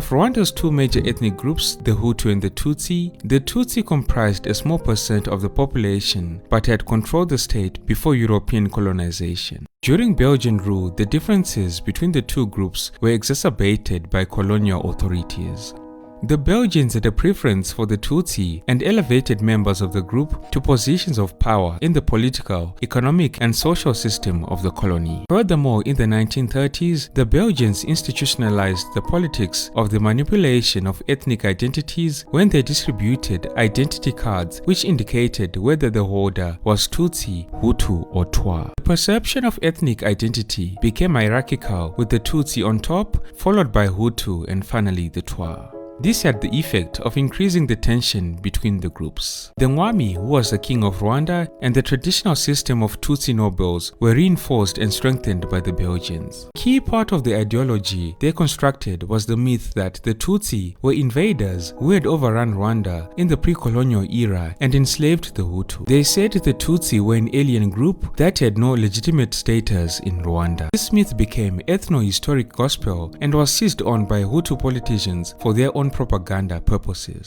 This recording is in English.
Of Rwanda's two major ethnic groups, the Hutu and the Tutsi comprised a small percent of the population but had controlled the state before European colonization. During Belgian rule, the differences between the two groups were exacerbated by colonial authorities. The Belgians had a preference for the Tutsi and elevated members of the group to positions of power in the political, economic, and social system of the colony. Furthermore, in the 1930s, the Belgians institutionalized the politics of the manipulation of ethnic identities when they distributed identity cards which indicated whether the holder was Tutsi, Hutu, or Twa. The perception of ethnic identity became hierarchical, with the Tutsi on top, followed by Hutu, and finally the Twa. This had the effect of increasing the tension between the groups. The Mwami, who was the king of Rwanda, and the traditional system of Tutsi nobles were reinforced and strengthened by the Belgians. A key part of the ideology they constructed was the myth that the Tutsi were invaders who had overrun Rwanda in the pre-colonial era and enslaved the Hutu. They said the Tutsi were an alien group that had no legitimate status in Rwanda. This myth became ethno-historic gospel and was seized on by Hutu politicians for their own propaganda purposes.